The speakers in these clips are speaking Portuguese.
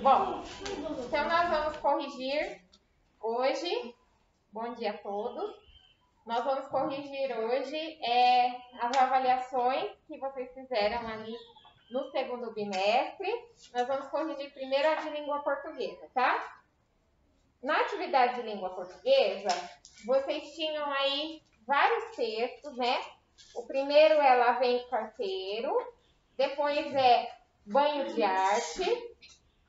Bom, então nós vamos corrigir hoje, bom dia a todos, nós vamos corrigir hoje as avaliações que vocês fizeram ali no segundo bimestre. Nós vamos corrigir primeiro a de língua portuguesa, tá? Na atividade de língua portuguesa, vocês tinham aí vários textos, né? O primeiro é Lá Vem o Carteiro, depois é Banho de Arte,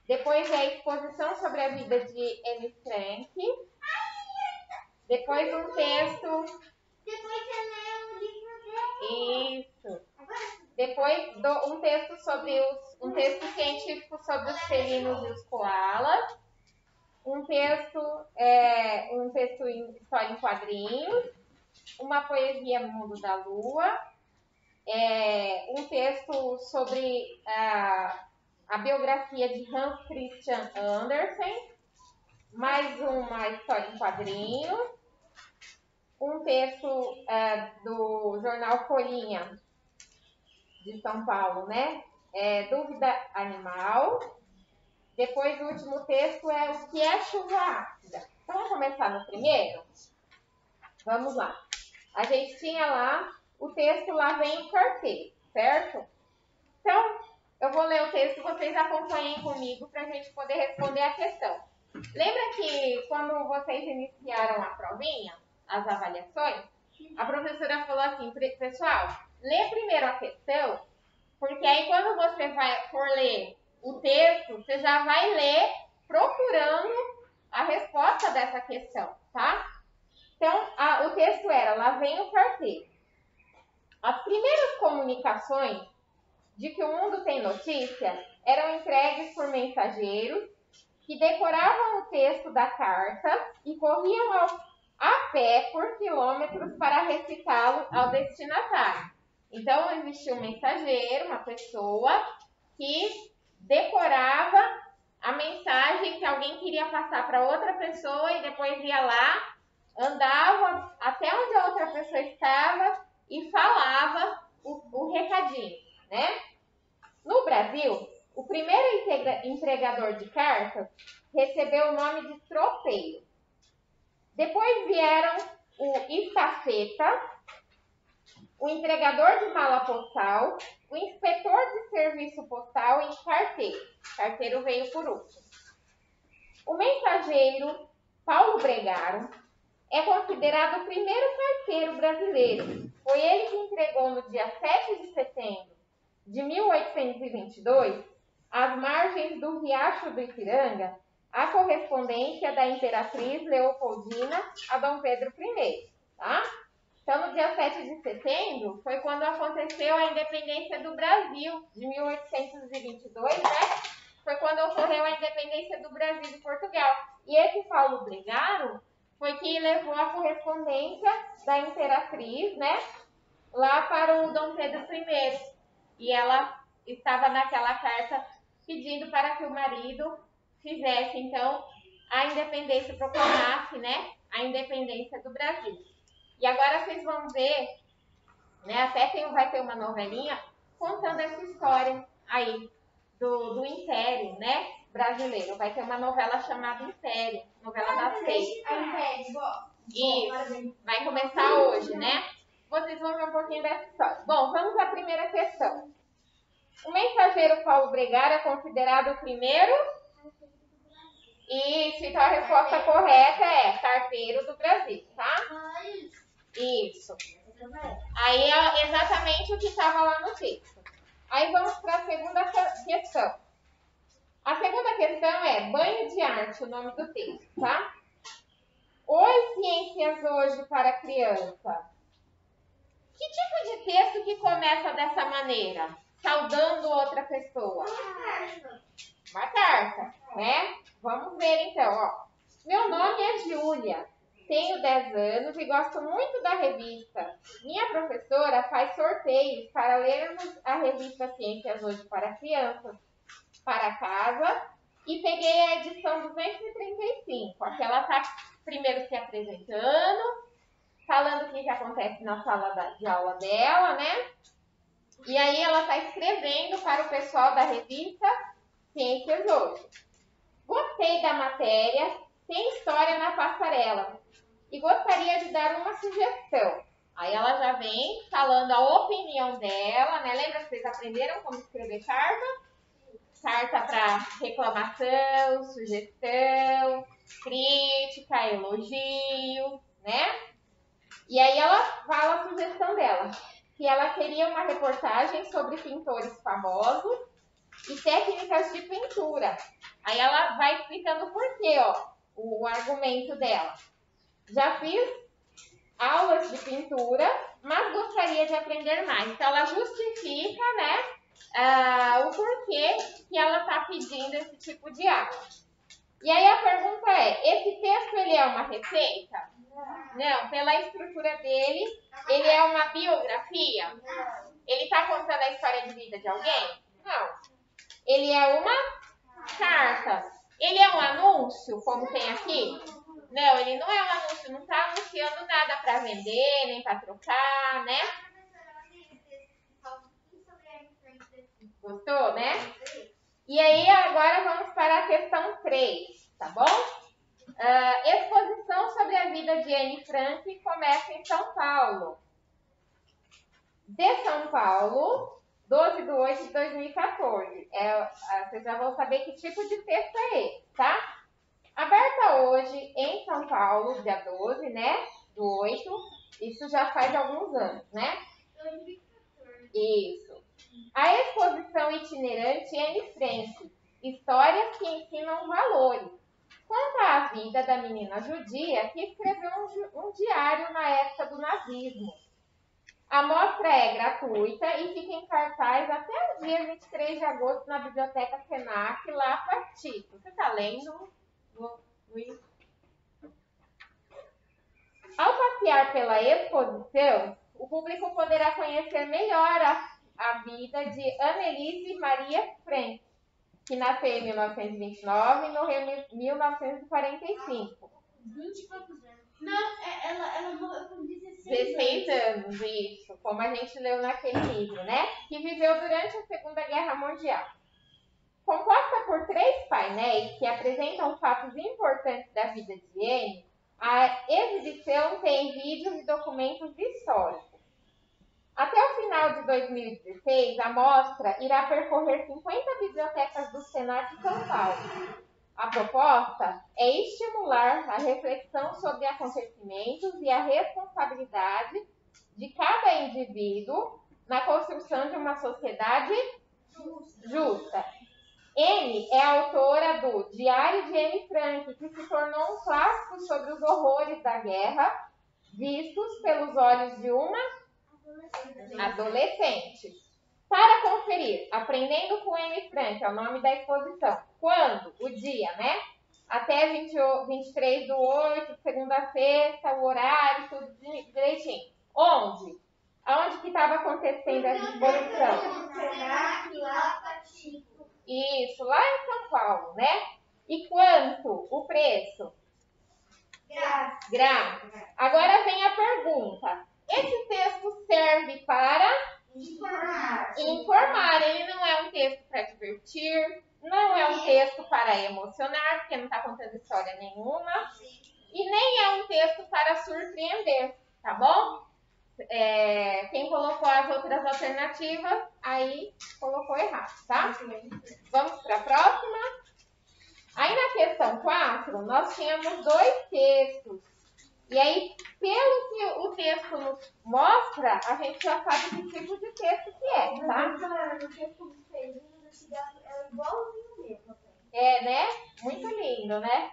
depois é Exposição sobre a Vida de Anne Frank, depois um texto... Depois você lê o livro dele. Isso. Depois um texto um texto científico sobre os felinos e os koalas, um texto em história em quadrinhos, uma poesia Mundo da Lua, um texto sobre a biografia de Hans Christian Andersen, mais uma história em quadrinhos, um texto do jornal Folhinha de São Paulo, né? Dúvida Animal. Depois o último texto é O que é chuva ácida. Então vamos começar no primeiro? Vamos lá. A gente tinha lá o texto Lá Vem o Carteiro, certo? Então, eu vou ler o texto, vocês acompanhem comigo para a gente poder responder a questão. Lembra que quando vocês iniciaram a provinha, as avaliações, a professora falou assim, pessoal, lê primeiro a questão, porque aí quando você for ler o texto, você já vai ler procurando a resposta dessa questão, tá? Então, o texto era, Lá Vem o Carteiro. As primeiras comunicações de que o mundo tem notícia eram entregues por mensageiros que decoravam o texto da carta e corriam a pé por quilômetros para recitá-lo ao destinatário. Então, existia um mensageiro, uma pessoa que decorava a mensagem que alguém queria passar para outra pessoa e depois ia lá, andava até onde a outra pessoa estava e falava o recadinho, né? No Brasil, o primeiro entregador de cartas recebeu o nome de tropeiro. Depois vieram o estafeta, o entregador de mala postal, o inspetor de serviço postal e carteiro. Carteiro veio por último. O mensageiro Paulo Bregaro é considerado o primeiro carteiro brasileiro. Foi ele que entregou no dia 7 de setembro de 1822, às margens do Riacho do Ipiranga, a correspondência da Imperatriz Leopoldina a Dom Pedro I, tá? Então, no dia 7 de setembro, foi quando aconteceu a independência do Brasil, de 1822, né? Foi quando ocorreu a independência do Brasil de Portugal. E esse Paulo Bregaro foi que levou a correspondência da Imperatriz, né? Lá para o Dom Pedro I. E ela estava naquela carta pedindo para que o marido fizesse, então, a independência, proclamasse, né? A independência do Brasil. E agora vocês vão ver, né, até vai ter uma novelinha contando essa história aí do Império, né, brasileiro. Vai ter uma novela chamada Império, novela das 6. Isso, vai começar hoje, né? Vocês vão ver um pouquinho dessa história. Bom, vamos à primeira questão. O mensageiro Paulo Bregaro é considerado o primeiro... Isso, então a resposta correta é carteiro do Brasil, tá? Isso. Aí é exatamente o que estava lá no texto. Aí vamos para a segunda questão. A segunda questão é Banho de Arte, o nome do texto, tá? Oi, Ciências Hoje para Criança. Que tipo de texto que começa dessa maneira? Saudando outra pessoa? Uma carta, né? Vamos ver então, ó. Meu nome é Júlia. Tenho 10 anos e gosto muito da revista. Minha professora faz sorteios para lermos a revista Ciências Hoje para Crianças para casa e peguei a edição 235. Aqui ela está primeiro se apresentando, falando o que acontece na sala de aula dela, né? E aí ela está escrevendo para o pessoal da revista Ciências Hoje. gostei da matéria, tem história na passarela e gostaria de dar uma sugestão. Aí ela já vem falando a opinião dela, né? Lembra que vocês aprenderam como escrever carta? Carta para reclamação, sugestão, crítica, elogio, né? E aí ela fala a sugestão dela, que ela queria uma reportagem sobre pintores famosos e técnicas de pintura. Aí ela vai explicando o porquê, ó, o argumento dela. Já fiz aulas de pintura, mas gostaria de aprender mais. Então ela justifica, né, o porquê que ela está pedindo esse tipo de aula. E aí a pergunta é, esse texto ele é uma receita? Não, pela estrutura dele, ele é uma biografia? Ele está contando a história de vida de alguém? Não. Ele é uma carta. Ele é um anúncio, como tem aqui? Não, ele não é um anúncio, não está anunciando nada para vender, nem para trocar, né? Gostou, né? E aí, agora vamos para a questão 3, tá bom? Exposição sobre a vida de Anne Frank começa em São Paulo. De São Paulo, 12/8 de 2014. Vocês já vão saber que tipo de texto é esse, tá? Aberta hoje em São Paulo, dia 12, né? Do 8. Isso já faz alguns anos, né? 2014. Isso. A exposição itinerante Anne Frank. Histórias que ensinam valores. Conta a vida da menina judia que escreveu um diário na época do nazismo. A mostra é gratuita e fica em cartaz até o dia 23 de agosto na Biblioteca Senac, lá perto. Você está lendo, Luiz? Ao passear pela exposição, o público poderá conhecer melhor a vida de Anneliese Maria Frank, que nasceu em 1929 e morreu em 1945. 20 e poucos anos. Não, ela morreu com 16 anos, isso, como a gente leu naquele livro, né? Que viveu durante a Segunda Guerra Mundial. Composta por 3 painéis que apresentam fatos importantes da vida de Anne, a exibição tem vídeos e documentos históricos. Até o final de 2016, a mostra irá percorrer 50 bibliotecas do Senac de São Paulo. A proposta é estimular a reflexão sobre acontecimentos e a responsabilidade de cada indivíduo na construção de uma sociedade justa. Anne é autora do Diário de Anne Frank, que se tornou um clássico sobre os horrores da guerra, vistos pelos olhos de uma adolescente. Para conferir, Aprendendo com Anne Frank, é o nome da exposição. Quando? O dia, né? Até 23/8, segunda a sexta, o horário, tudo direitinho. Onde? Aonde que estava acontecendo essa exposição? Isso, lá em São Paulo, né? E quanto? O preço? Grátis. Agora vem a pergunta. Esse texto serve para informar. Ele não é um texto para divertir, não é um texto para emocionar, porque não está contando história nenhuma, e nem é um texto para surpreender, tá bom? Quem colocou as outras alternativas, aí colocou errado, tá? Vamos para a próxima. Aí na questão 4, nós tínhamos 2 textos. E aí, pelo que o texto nos mostra, a gente já sabe que tipo de texto que é, tá? O texto do Feliz é igualzinho mesmo. É, né? Muito lindo, né?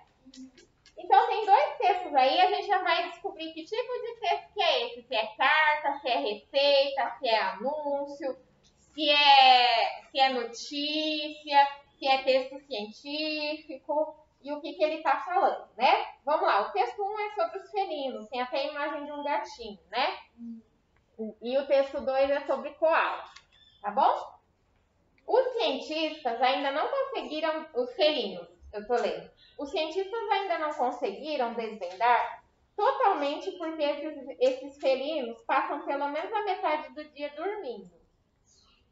Então, tem 2 textos aí, a gente já vai descobrir que tipo de texto que é esse. Se é carta, se é receita, se é anúncio, se é notícia, se é texto científico e o que ele está falando, né? Vamos lá, o texto 1 é sobre os felinos, tem até a imagem de um gatinho, né? E o texto 2 é sobre koala, tá bom? Os cientistas ainda não conseguiram, os felinos, eu tô lendo, os cientistas ainda não conseguiram desvendar totalmente porque esses felinos passam pelo menos a metade do dia dormindo.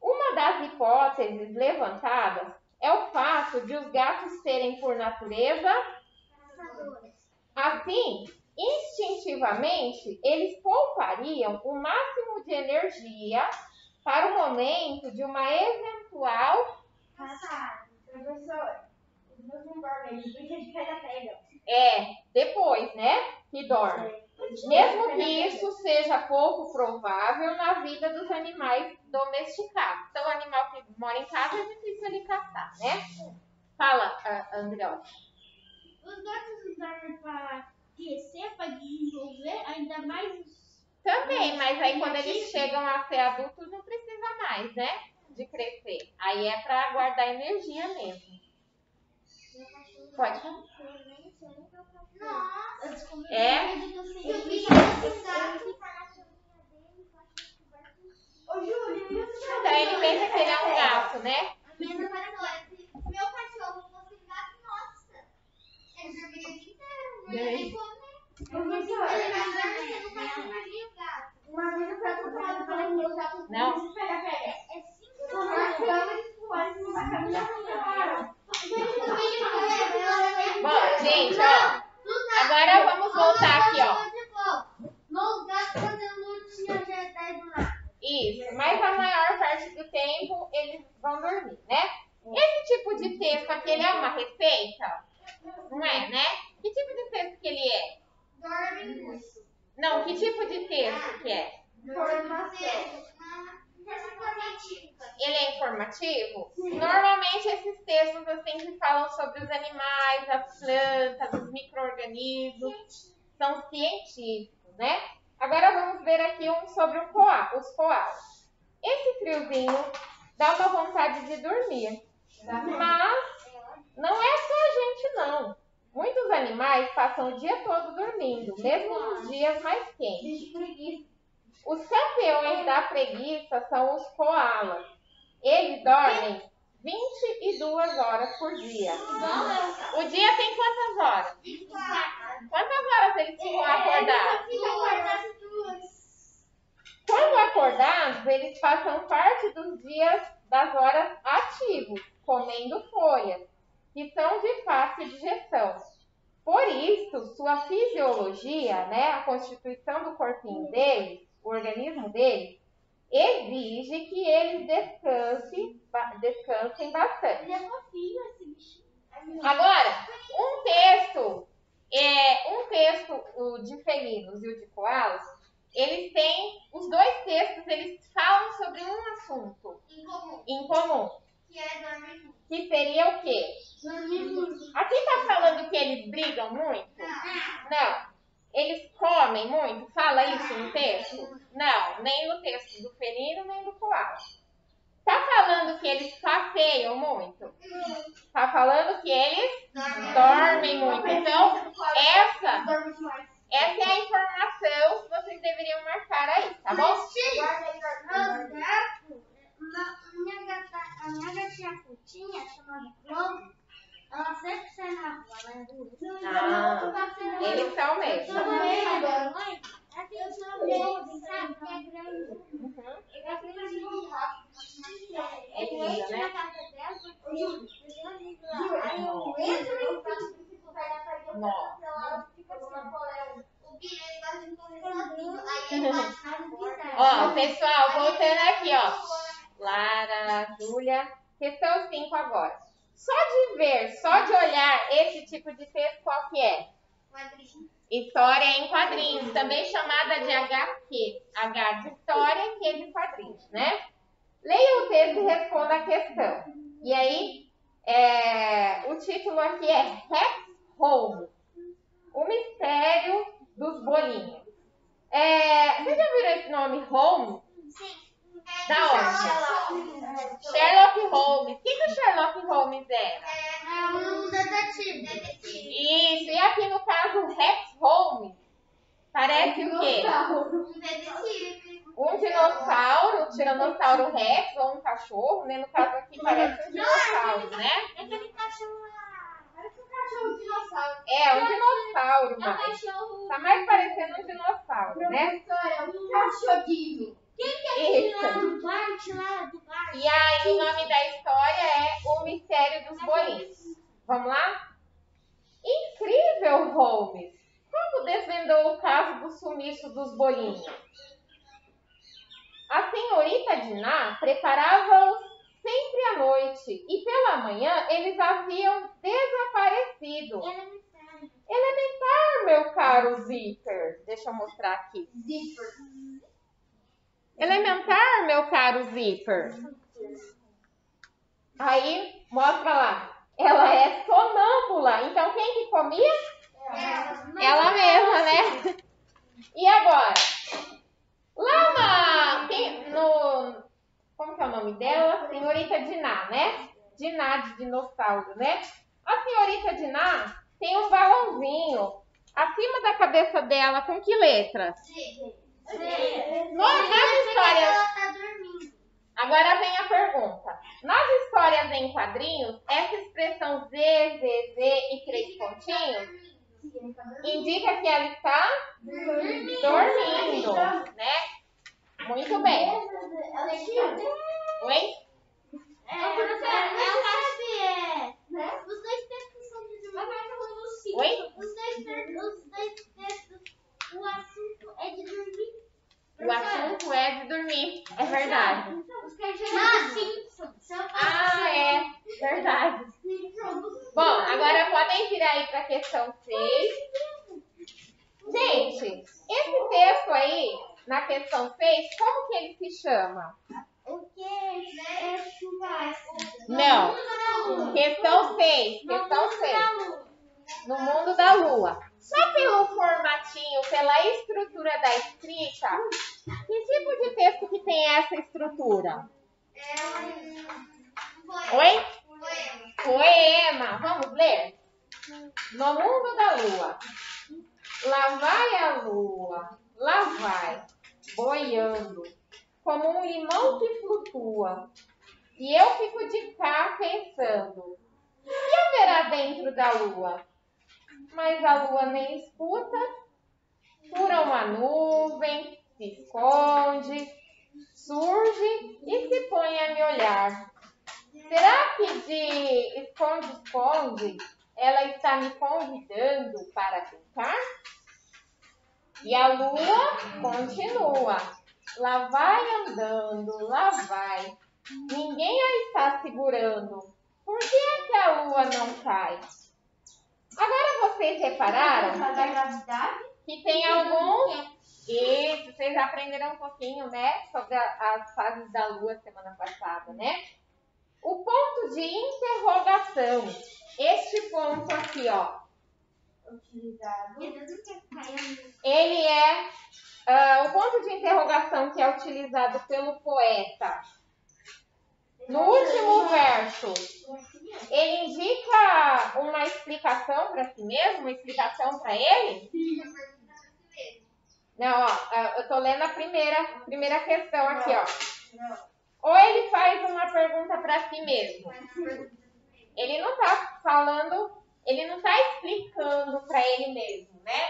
Uma das hipóteses levantadas é o fato fato de os gatos serem, por natureza, assim, instintivamente, eles poupariam o máximo de energia para o momento de uma eventual... Professor, os meus não dormem, eles brincam de pega-pega. Depois, né, que dorme. Mesmo que isso seja pouco provável na vida dos animais domesticados. Então, o animal que mora em casa é difícil ele caçar, né? Fala, André. Os gatos dormem para crescer, para desenvolver, ainda mais os... Também, mas aí quando eles chegam a ser adultos não precisa mais, né? De crescer. Aí é para guardar energia mesmo. Pode falar. Nossa, Então ele pensa que ele é um gato, né? Meu cachorro fosse um gato, nossa, ele dormiria o dia inteiro, não ia nem comer. Uma vez eu fui atropelada e falei que meus gatos não pega-pega. É 5 horas na cama e pulando em uma caminhada. Bom, gente, ó. Agora vamos voltar aqui, ó. Meus gatos fazendo lutinha já 10 do nada. Isso, mas a maior parte do tempo eles vão dormir, né? Esse tipo de texto aqui, ele é uma receita? Não é, né? Que tipo de texto que ele é? Dorme muito. Não, que tipo de texto que é? Ele é informativo? Normalmente esses textos assim que falam sobre os animais, as plantas, os micro-organismos, são científicos, né? Agora vamos ver aqui um sobre os koalas. Esse friozinho dá uma vontade de dormir, mas não é só a gente não. Muitos animais passam o dia todo dormindo, mesmo nos dias mais quentes. Os campeões da preguiça são os koalas. Eles dormem 22 horas por dia. O dia tem quantas horas? Quantas horas eles ficam acordados? Quando acordados, eles passam parte dos dias das horas ativos, comendo folhas, que são de fácil digestão. Por isso, sua fisiologia, né, a constituição do corpinho deles, o organismo deles, exige que eles descansem bastante. Ele é fofinho, esse bichinho. Agora, um texto de felinos e o de koalas, eles têm, os dois textos, eles falam sobre um assunto em comum. Que é dormir muito. Que seria o quê? Dormir muito. Aqui está falando que eles brigam muito? Não. Eles comem muito? Fala isso no texto? Não, nem no texto do felino, nem do koala. Está falando que eles passeiam muito? Está falando que eles dormem muito. Então, essa é a informação que vocês deveriam marcar aí, tá bom? A minha gatinha putinha, chamada Globo, ela sempre sai na rua, ela é ruim. Eles são mesmo. Eu sou mesmo, sabe? Que é grande. É linda, né? Nossa. Ó, pessoal, voltando aqui, ó. Lara, Júlia. Questão 5 agora. Só de olhar esse tipo de texto, qual que é? História em quadrinhos, também chamada de HQ. H de história e Q de quadrinhos, né? Leia o texto e responda a questão. E aí, o título aqui é Rex Home, o mistério dos bolinhos. Vocês já viram esse nome Holmes? Sim. Da onde? Sherlock Holmes. O que o Sherlock Holmes era? É um detetive. Isso, e aqui no caso Rex Holmes, parece o quê? Um detetive. Um dinossauro, um tiranossauro Rex, ou um cachorro, né? No caso aqui parece um dinossauro, né? É aquele cachorro lá. Parece um cachorro dinossauro. É, um dinossauro, É um mas cachorro. tá mais parecendo um dinossauro, né? É um cachorrinho. Quem que é aquele lá do Bart, lá do Bart? E aí o nome da história é O Mistério dos Bolinhos. Vamos lá? Incrível, Holmes! Como desvendou o caso do sumiço dos bolinhos? A senhorita Dinah preparava-os sempre à noite e pela manhã eles haviam desaparecido. Elementar, meu caro Zíper. Deixa eu mostrar aqui. Elementar, meu caro Zíper. Aí, mostra lá. Ela é sonâmbula. Então, quem que comia? Ela mesma, né? E agora? Lá como que é o nome dela? Senhorita Dinah, né? Dinah de dinossauro, né? A senhorita Dinah tem um balãozinho acima da cabeça dela com que letra? Nas histórias... Ela tá dormindo. Agora vem a pergunta. Nas histórias em quadrinhos, essa expressão Z, e 3 pontinhos indica que ela está dormindo, né? Muito bem. Oi? Os dois textos são de dormir. Oi? Os dois textos, o assunto é de dormir. O assunto é de dormir. É verdade. É verdade. Bom, agora podem vir aí para a questão 6. Gente, esse texto aí, na questão 6, como que ele se chama? O que é chuva? Não. Questão 6. Questão 6. No mundo da lua. Só pelo formatinho, pela estrutura da escrita, que tipo de texto que tem essa estrutura? Oi? Poema. Vamos ler? No mundo da lua. Lá vai a lua, lá vai, boiando, como um limão que flutua. E eu fico de cá pensando, o que haverá dentro da lua? Mas a lua nem escuta, fura uma nuvem, se esconde, surge e se põe a me olhar. Será que de esconde-esconde ela está me convidando para brincar? E a lua continua. Lá vai andando, lá vai. Ninguém a está segurando. Por que é que a lua não cai? Agora vocês repararam que tem alguns... Isso, vocês aprenderam um pouquinho, né? Sobre as fases da lua semana passada, né? O ponto de interrogação. Este ponto aqui, ó. Ele é o ponto de interrogação que é utilizado pelo poeta. No último verso, ele indica uma explicação para si mesmo, uma explicação para ele? Não, ó, eu estou lendo a primeira questão aqui, ó. Ou ele faz uma pergunta para si mesmo. Ele não está falando, ele não está explicando para ele mesmo, né?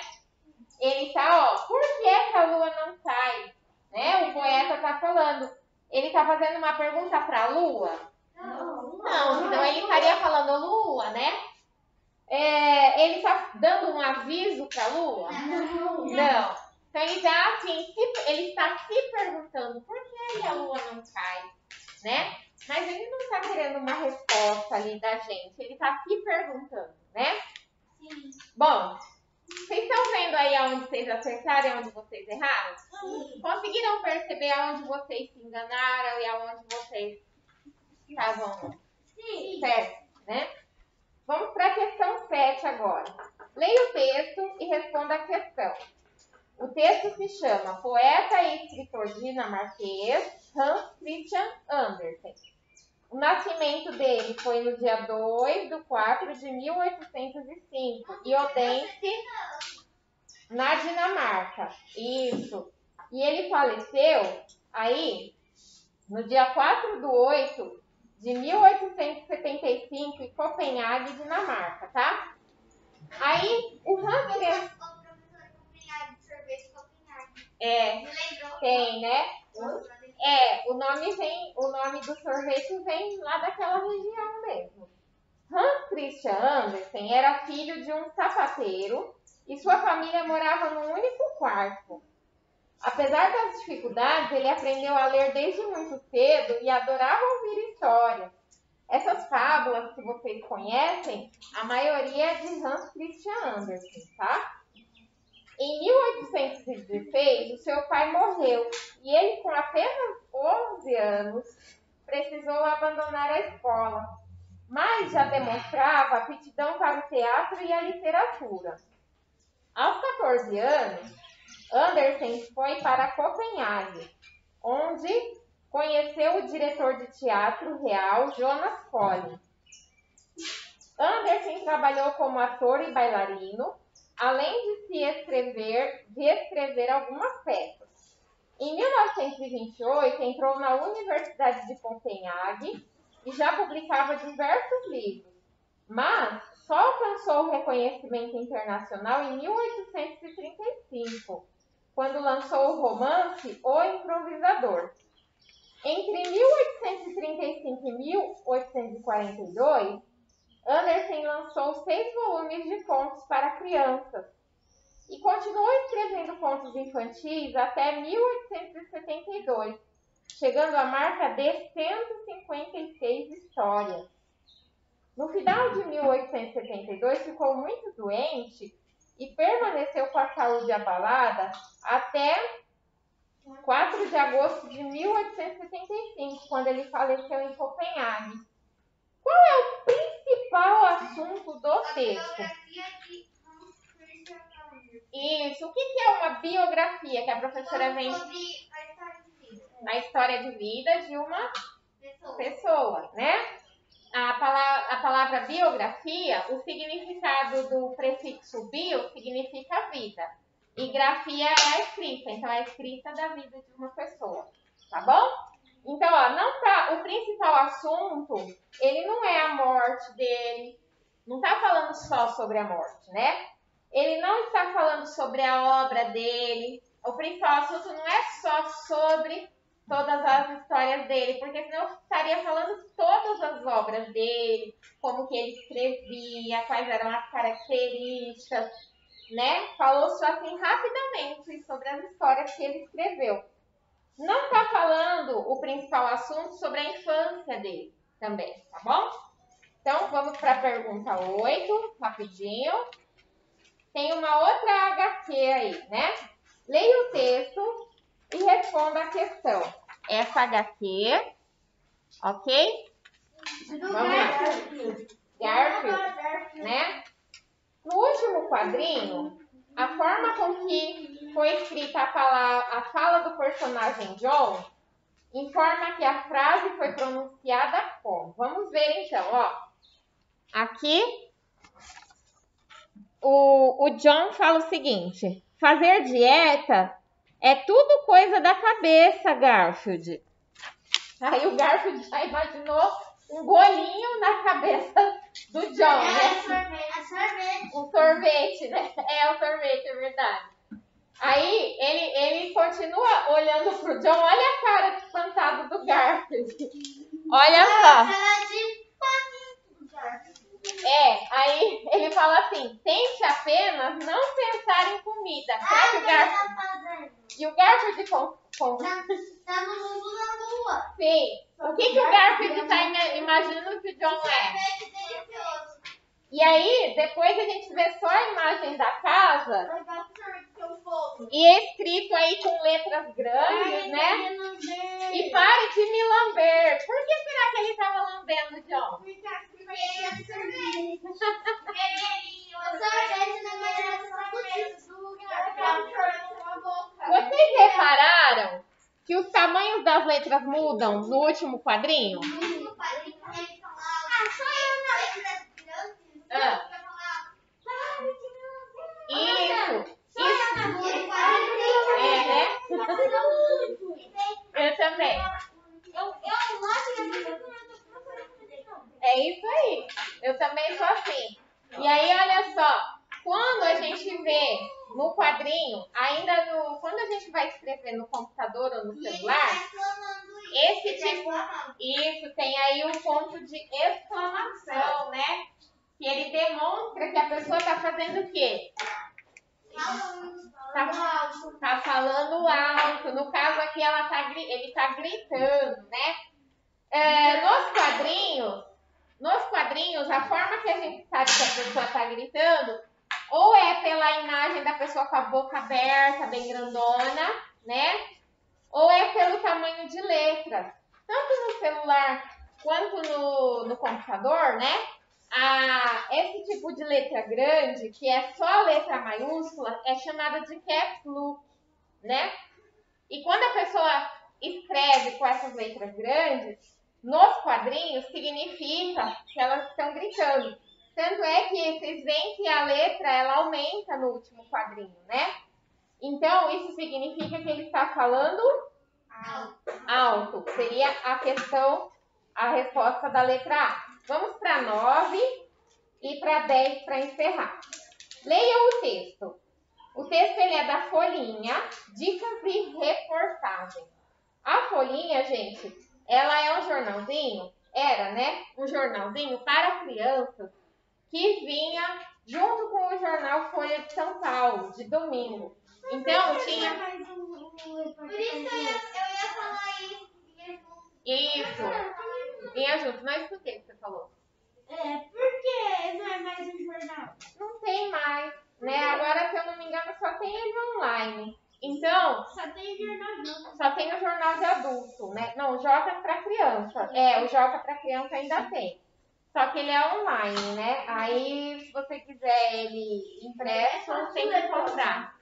Ele está, ó, por que a lua não cai? Né? O poeta está falando. Ele está fazendo uma pergunta para a lua? Não, então ele estaria falando lua, né? Ele está dando um aviso para a lua? Não. Então ele está assim, ele está se perguntando por que a lua não cai, né? Mas ele não está querendo uma resposta ali da gente. Ele está se perguntando, né? Sim. Bom, vocês estão vendo aí aonde vocês acertaram e aonde vocês erraram? Conseguiram perceber aonde vocês se enganaram e aonde vocês estavam certos, né? Vamos para a questão 7 agora. Leia o texto e responda a questão. O texto se chama Poeta e Escritor Dinamarquês Hans Christian Andersen. O nascimento dele foi no dia 2/4/1805, em Odense, na Dinamarca. Isso. E ele faleceu aí no dia 4/8/1875, em Copenhague, Dinamarca, tá? Aí o Hans... tem, né? O nome do sorvete vem lá daquela região mesmo. Hans Christian Andersen era filho de um sapateiro e sua família morava num único quarto. Apesar das dificuldades, ele aprendeu a ler desde muito cedo e adorava ouvir histórias. Essas fábulas que vocês conhecem, a maioria é de Hans Christian Andersen, tá? Em 1816, o seu pai morreu e ele, com apenas 11 anos, precisou abandonar a escola, mas já demonstrava aptidão para o teatro e a literatura. Aos 14 anos, Andersen foi para Copenhague, onde conheceu o diretor de teatro real Jonas Collin. Andersen trabalhou como ator e bailarino, além de escrever algumas peças. Em 1928, entrou na Universidade de Copenhague e já publicava diversos livros, mas só alcançou o reconhecimento internacional em 1835, quando lançou o romance O Improvisador. Entre 1835 e 1842, Andersen lançou 6 volumes de contos para crianças e continuou escrevendo contos infantis até 1872, chegando à marca de 156 histórias. No final de 1872, ficou muito doente e permaneceu com a saúde abalada até 4 de agosto de 1875, quando ele faleceu em Copenhague. Qual é o principal assunto do texto? Isso. O que é uma biografia? Que a professora vem... A história de vida de uma pessoa, né? A palavra biografia, o significado do prefixo bio significa vida. E grafia é a escrita, então é a escrita da vida de uma pessoa, tá bom? Então, o principal assunto, ele não é a morte dele, não está falando só sobre a morte, né? Ele não está falando sobre a obra dele, o principal assunto não é só sobre todas as histórias dele, porque senão eu estaria falando todas as obras dele, como que ele escrevia, quais eram as características, né? Falou só assim rapidamente sobre as histórias que ele escreveu. Não está falando o principal assunto sobre a infância dele também, tá bom? Então, vamos para a pergunta 8, rapidinho. Tem uma outra HQ aí, né? Leia o texto e responda a questão. Essa HQ, ok? Vamos lá. Garfield, né? No último quadrinho, a forma com que foi escrita a fala do personagem John informa que a frase foi pronunciada como. Vamos ver então, ó. Aqui, o John fala o seguinte: fazer dieta é tudo coisa da cabeça, Garfield. Aí o Garfield já imaginou um golinho na cabeça do John, né? Um sorvete, né? O sorvete, é verdade. Aí ele continua olhando pro John, olha a cara de espantado do Garfield. Olha só. Aí ele fala assim: tente apenas não pensar em comida. Será que o Garfield... E o Garfield tá no mundo da lua. Sim. O que o Garfield está imaginando que o John é? E aí, depois a gente vê só a imagem da casa. E é escrito aí com letras grandes, né? E pare de me lamber. Por que será que ele estava lambendo, John? Vocês repararam que os tamanhos das letras mudam no último quadrinho? Isso. Né? Eu também. É isso aí. Eu também sou assim. E aí, olha só. quando a gente vê no quadrinho, quando a gente vai escrever no computador ou no celular, esse tipo, isso tem aí um ponto de exclamação, né? Que ele demonstra que a pessoa está fazendo o quê? Tá falando alto. No caso aqui, ele tá gritando, né? Nos quadrinhos, a forma que a gente sabe que a pessoa tá gritando, ou é pela imagem da pessoa com a boca aberta, bem grandona, né? Ou é pelo tamanho de letra. Tanto no celular quanto no computador, né? Esse tipo de letra grande, que é só a letra maiúscula, é chamada de caps lock, né? E quando a pessoa escreve com essas letras grandes, nos quadrinhos, significa que elas estão gritando. Tanto é que vocês veem que a letra, ela aumenta no último quadrinho, né? Então, isso significa que ele está falando alto. Seria a resposta da letra A. Vamos para 9 e para 10 para encerrar. Leia o texto. O texto ele é da Folhinha, Dicas e Reportagens. A Folhinha, gente, ela é um jornalzinho, era, né? Um jornalzinho para crianças que vinha junto com o jornal Folha de São Paulo, de domingo. Então, tinha... Por isso eu ia falar isso. Isso. Vinha junto. Não escutei o que você falou. Por que não é mais um jornal? Não tem mais, né? Agora, se eu não me engano, só tem ele online. Então... Só tem jornal adulto. Só tem o jornal de adulto, né? Não, o Joca para criança. O Joca para criança ainda tem. Só que ele é online, né? Aí, se você quiser ele impresso, tem que comprar.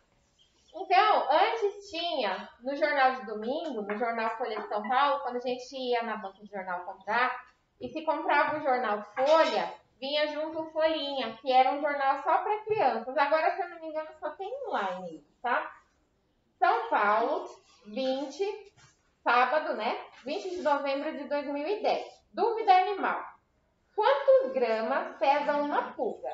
Então, antes tinha, no jornal de domingo, no jornal Folha de São Paulo, quando a gente ia na banca de jornal comprar, e se comprava o jornal Folha, vinha junto o Folhinha, que era um jornal só para crianças. Agora, se eu não me engano, só tem online, tá? São Paulo, sábado, né? 20 de novembro de 2010. Dúvida animal. Quantos gramas pesa uma pulga?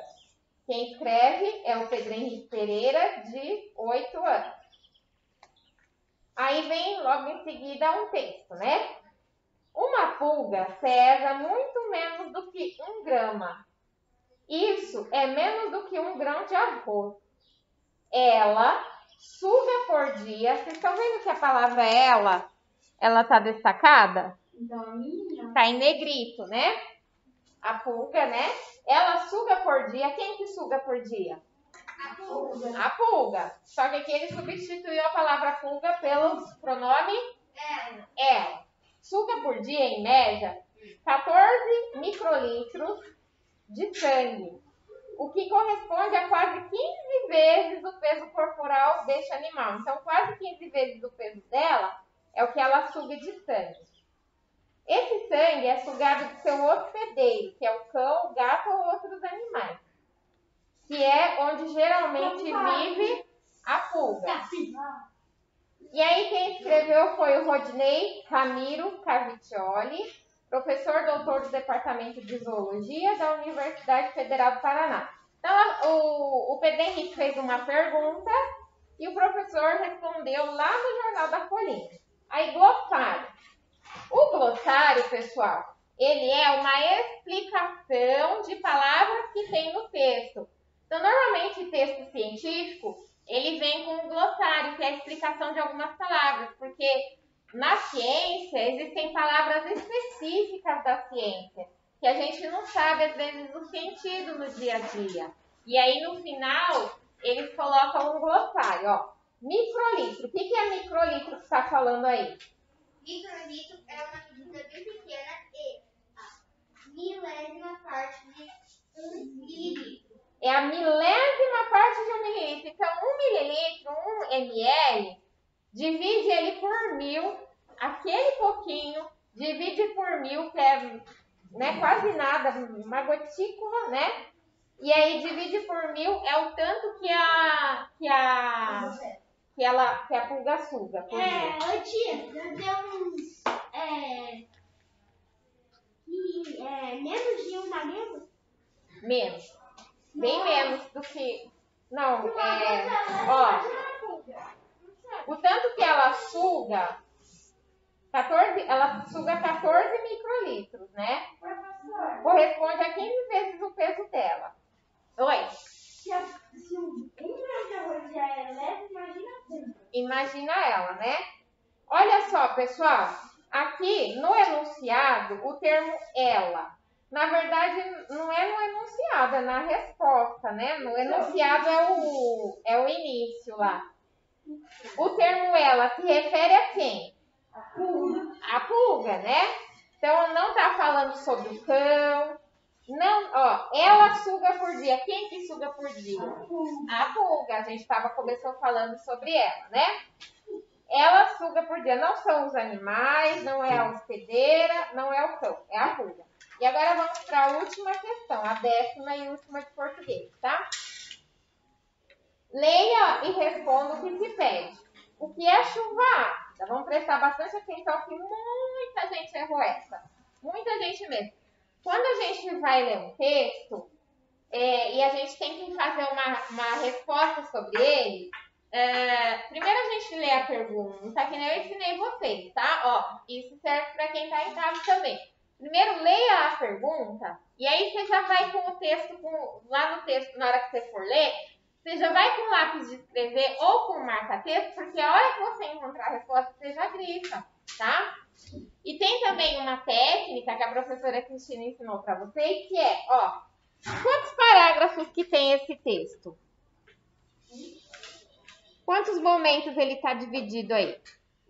Quem escreve é o Pedro Henrique Pereira, de 8 anos. Aí vem logo em seguida um texto, né? Uma pulga pesa muito menos do que 1 grama. Isso é menos do que 1 grão de arroz. Ela suga por dia. Vocês estão vendo que a palavra ela tá destacada? Tá em negrito, né? A pulga, né? Ela suga por dia. Quem que suga por dia? A pulga. Só que aqui ele substituiu a palavra pulga pelo pronome ela. Suga por dia, em média, 14 microlitros de sangue, o que corresponde a quase 15 vezes o peso corporal deste animal. Então, quase 15 vezes o peso dela é o que ela suga de sangue. Esse sangue é sugado do seu hospedeiro, que é o cão, o gato ou outros animais, que é onde geralmente vive a pulga. E aí quem escreveu foi o Rodney Ramiro Cavicchioli, professor doutor do Departamento de Zoologia da Universidade Federal do Paraná. Então, o Pedro Henrique fez uma pergunta e o professor respondeu lá no Jornal da Folhinha. Aí, glossário. O glossário, pessoal, ele é uma explicação de palavras que tem no texto. Então, normalmente, texto científico, ele vem com um glossário, que é a explicação de algumas palavras, porque na ciência existem palavras específicas da ciência, que a gente não sabe, às vezes, o sentido no dia a dia. E aí, no final, eles colocam um glossário, ó. Microlitro. O que é microlitro que está falando aí? Microlitro é uma medida bem pequena e a milésima parte de 1 mililitro. É a milésima parte de 1 mililitro. Então, 1 mililitro, 1 ml, divide ele por 1000, aquele pouquinho, divide por 1000, que é, né, quase nada, uma gotícula, né? E aí, divide por 1000 é o tanto que a pulga suga por dia. Tia, deu uns... menos de 1 lima? Menos. Bem menos do que Não, ó, o tanto que ela suga, ela suga 14 microlitros, né? Corresponde a 15 vezes o peso dela. Oi? Se 1 grão de arroz já é leve, imagina quanto. Imagina ela, né? Olha só, pessoal. Aqui no enunciado, o termo ela. Na verdade, não é no enunciado, é na resposta, né? No enunciado é o início lá. O termo ela se refere a quem? A pulga, né? Então, não está falando sobre o cão. Não, ó, ela suga por dia. Quem que suga por dia? A pulga. A gente começou falando sobre ela, né? Ela suga por dia. Não são os animais, não é a hospedeira, não é o cão, é a pulga. E agora vamos para a última questão, a 10ª e última de português, tá? Leia e responda o que se pede. O que é chuva ácida? Vamos prestar bastante atenção que muita gente errou essa. Muita gente mesmo. Quando a gente vai ler um texto e a gente tem que fazer uma resposta sobre ele, primeiro a gente lê a pergunta, que nem eu ensinei vocês, tá? Ó, isso serve para quem está em casa também. Primeiro leia a pergunta e aí você já vai com o texto, lá no texto, na hora que você for ler, você já vai com lápis de escrever ou com marca-texto, porque a hora que você encontrar a resposta, você já grifa, tá? E tem também uma técnica que a professora Cristina ensinou para vocês, que é, ó, quantos parágrafos que tem esse texto? Quantos momentos ele está dividido aí?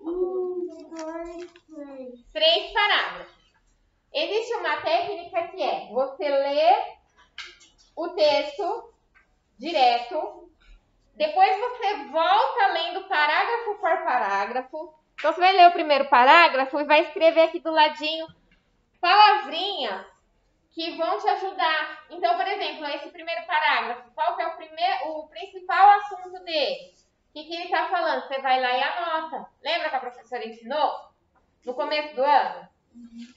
1, 2, 3. 3 parágrafos. Existe uma técnica que é, você lê o texto direto, depois você volta lendo parágrafo por parágrafo. Então, você vai ler o primeiro parágrafo e vai escrever aqui do ladinho palavrinhas que vão te ajudar. Então, por exemplo, esse primeiro parágrafo, qual que é o principal assunto dele? O que ele está falando? Você vai lá e anota. Lembra que a professora ensinou? No começo do ano?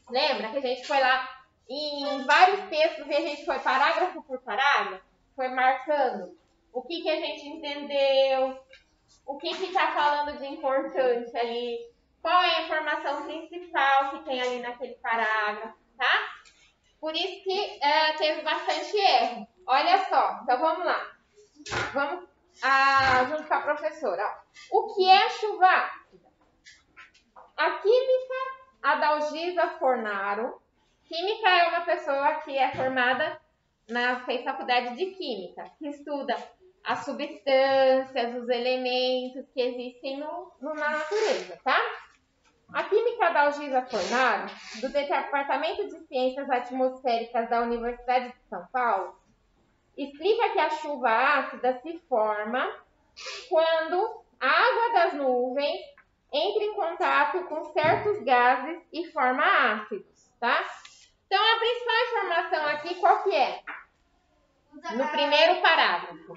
Lembra que a gente foi lá em vários textos e a gente foi parágrafo por parágrafo? Foi marcando o que a gente entendeu, o que está falando de importante ali, qual é a informação principal que tem ali naquele parágrafo, tá? Por isso que teve bastante erro. Olha só, então vamos lá. Vamos junto com a professora. Ó. O que é chuva ácida? A química Adalgisa Fornaro. Química é uma pessoa que é formada fez faculdade de química, que estuda as substâncias, os elementos que existem na natureza, tá? A química Adalgisa Fornaro, do Departamento de Ciências Atmosféricas da Universidade de São Paulo, explica que a chuva ácida se forma quando a água das nuvens entra em contato com certos gases e forma ácidos, tá? Então, a principal informação aqui, qual que é? No primeiro parágrafo.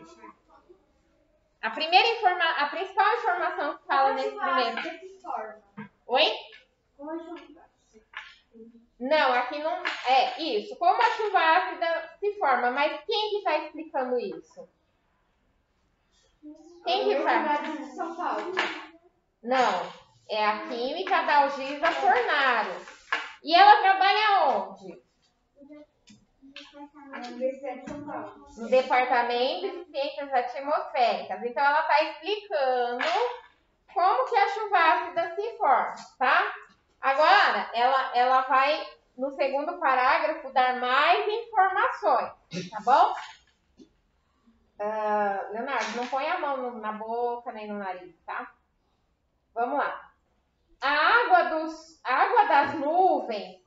A principal informação que fala nesse primeiro... Oi? Não, aqui não é isso. Como a chuva ácida se forma, mas quem que está explicando isso? Quem que faz? São Paulo. Não, é a química da Adalgisa Fornaro. E ela trabalha onde? Na Universidade de São Paulo. No Departamento de Ciências Atmosféricas. Então, ela está explicando como que a chuva ácida se forma, tá? Agora, ela vai, no segundo parágrafo, dar mais informações, tá bom? Leonardo, não põe a mão na boca nem no nariz, tá? Vamos lá. A água das nuvens,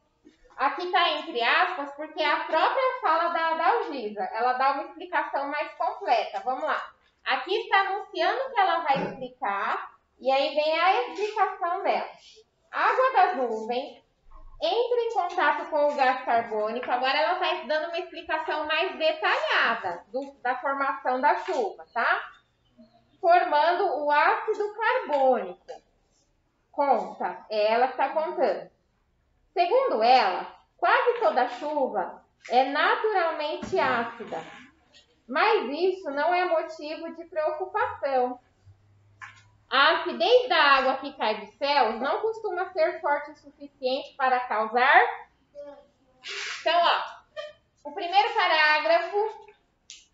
aqui está entre aspas, porque é a própria fala da Adalgisa. Ela dá uma explicação mais completa. Vamos lá. Aqui está anunciando que ela vai explicar, e aí vem a explicação dela. A água das nuvens entra em contato com o gás carbônico. Agora ela está dando uma explicação mais detalhada da formação da chuva, tá? Formando o ácido carbônico. Conta, é ela que está contando. Segundo ela, quase toda chuva é naturalmente ácida. Mas isso não é motivo de preocupação. A acidez da água que cai do céu não costuma ser forte o suficiente para causar. Então, ó, o primeiro parágrafo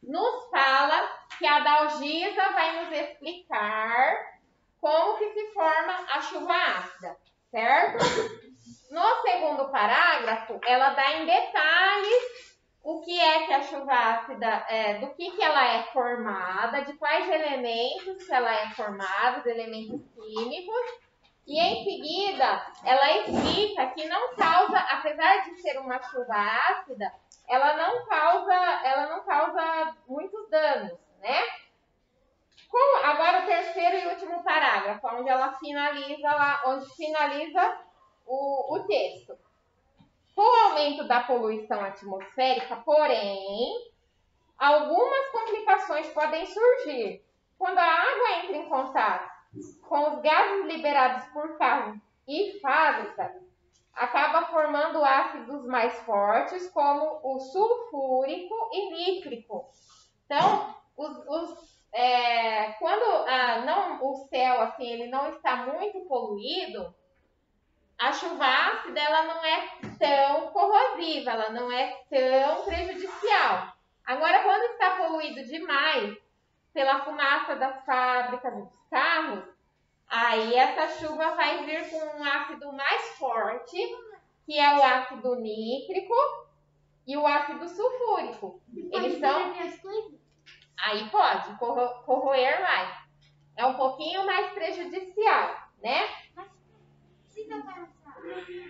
nos fala que a Dalgisa vai nos explicar como que se forma a chuva ácida, certo? No segundo parágrafo, ela dá em detalhes o que é que a chuva ácida, do que ela é formada, de quais elementos que ela é formada, os elementos químicos. E em seguida, ela explica que não causa, apesar de ser uma chuva ácida, ela não causa muitos danos, né? Agora o terceiro e último parágrafo, onde ela finaliza o texto. Com o aumento da poluição atmosférica, porém, algumas complicações podem surgir. Quando a água entra em contato com os gases liberados por carros e fábricas, acaba formando ácidos mais fortes, como o sulfúrico e nítrico. Então, quando o céu assim, ele não está muito poluído, a chuva ácida ela não é tão corrosiva, ela não é tão prejudicial. Agora, quando está poluído demais pela fumaça das fábricas e dos carros, aí essa chuva vai vir com um ácido mais forte, que é o ácido nítrico e o ácido sulfúrico. Eles são... Aí pode corroer mais. É um pouquinho mais prejudicial, né?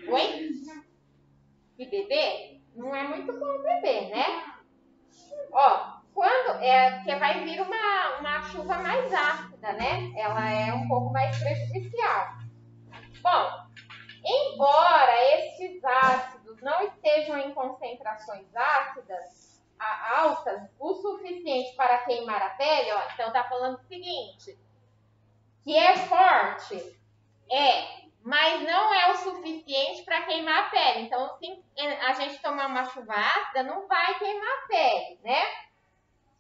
Oi? E beber? Não é muito bom beber, né? Ó, porque vai vir uma chuva mais ácida, né? Ela é um pouco mais prejudicial. Bom, embora estes ácidos não estejam em concentrações ácidas altas, o suficiente para queimar a pele, ó, então tá falando o seguinte, que é forte, mas não é o suficiente para queimar a pele. Então, se a gente tomar uma chuva ácida, não vai queimar a pele, né?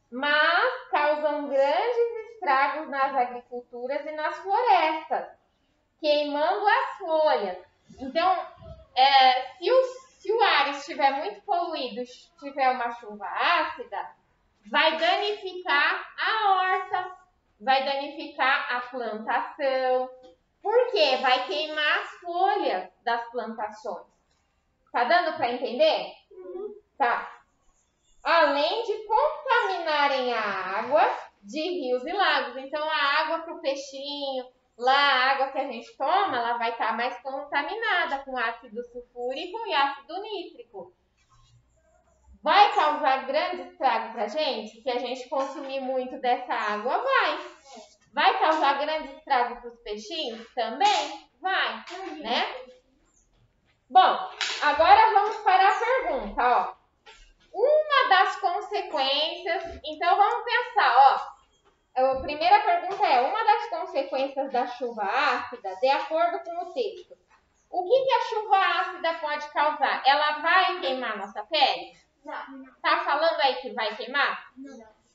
Mas causam grandes estragos nas agriculturas e nas florestas, queimando as folhas. Então, se o ar estiver muito poluído, tiver uma chuva ácida, vai danificar a horta, vai danificar a plantação. Por quê? Vai queimar as folhas das plantações. Tá dando para entender? Tá. Além de contaminarem a água de rios e lagos. Então, a água para o peixinho, lá a água que a gente toma, ela vai estar mais contaminada com ácido sulfúrico e ácido nítrico. Vai causar grande estrago para a gente? Se a gente consumir muito dessa água, vai. Vai causar grande estrago para os peixinhos? Também vai, né? Bom, agora vamos para a pergunta, ó. Uma das consequências, então vamos pensar, ó. A primeira pergunta é, uma das consequências da chuva ácida, de acordo com o texto, o que a chuva ácida pode causar? Ela vai queimar nossa pele? Não. Tá falando aí que vai queimar?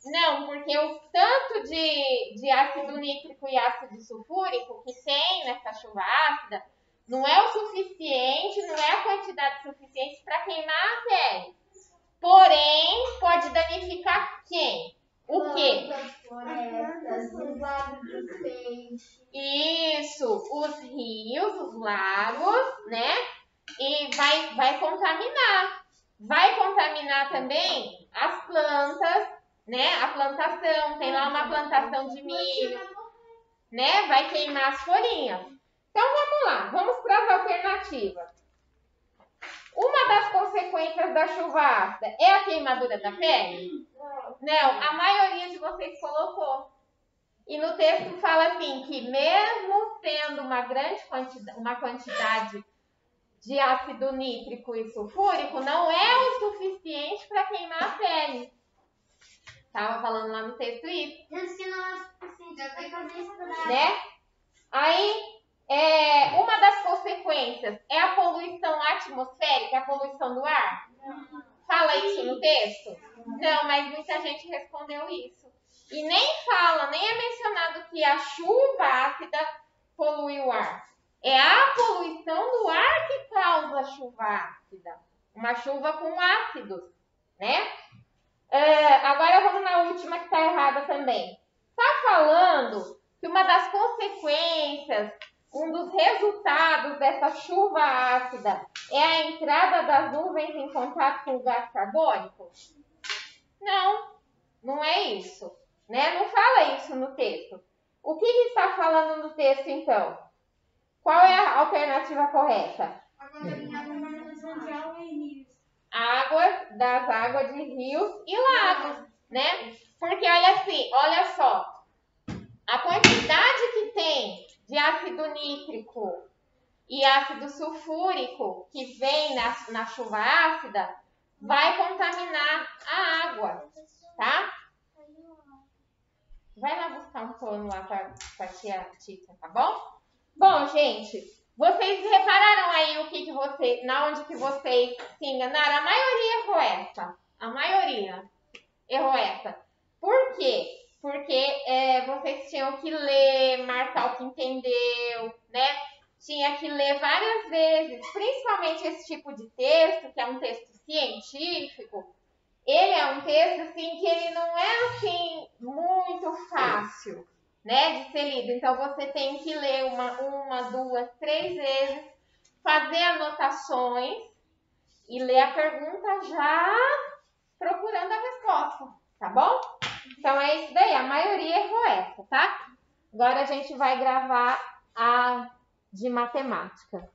Não, porque o tanto de ácido nítrico e ácido sulfúrico que tem nessa chuva ácida não é o suficiente, não é a quantidade suficiente para queimar a pele. Porém, pode danificar quem? O quê? Florestas, os lagos dos peixes. Isso, os rios, os lagos, né? E vai contaminar. Vai contaminar também as plantas, né? A plantação, tem lá uma plantação de milho, né? Vai queimar as folhinhas. Então, vamos lá, vamos para as alternativas. Uma das consequências da chuva ácida é a queimadura da pele? Não, a maioria de vocês colocou. E no texto fala assim, que mesmo tendo uma quantidade de ácido nítrico e sulfúrico, não é o suficiente para queimar a pele. Estava falando lá no texto isso. Né? Aí, uma das consequências é a poluição atmosférica, a poluição do ar? Fala isso no texto? Não, mas muita gente respondeu isso. E nem fala, nem é mencionado que a chuva ácida polui o ar. É a poluição do ar que causa a chuva ácida. Uma chuva com ácidos, né? Agora vamos na última que está errada também. Está falando que uma das consequências, um dos resultados dessa chuva ácida é a entrada das nuvens em contato com o gás carbônico? Não, não é isso, né? Não fala isso no texto. O que está falando no texto, então? Qual é a alternativa correta? Das águas de rios e lagos, né? Porque olha só, a quantidade que tem de ácido nítrico e ácido sulfúrico que vem na chuva ácida vai contaminar a água, tá? Vai lá buscar um pano lá para a tia Tita, tá bom? Bom, gente, vocês repararam aí na onde que vocês se enganaram? A maioria errou essa. A maioria errou essa. Por quê? Porque vocês tinham que ler, marcar o que entendeu, né? Tinha que ler várias vezes, principalmente esse tipo de texto, que é um texto científico. Ele é um texto, assim, que ele não é, assim, muito fácil, né, de ser lido. Então, você tem que ler uma, 2, 3 vezes, fazer anotações e ler a pergunta já procurando a resposta, tá bom? Então, é isso daí. A maioria errou essa, tá? Agora, a gente vai gravar a de matemática.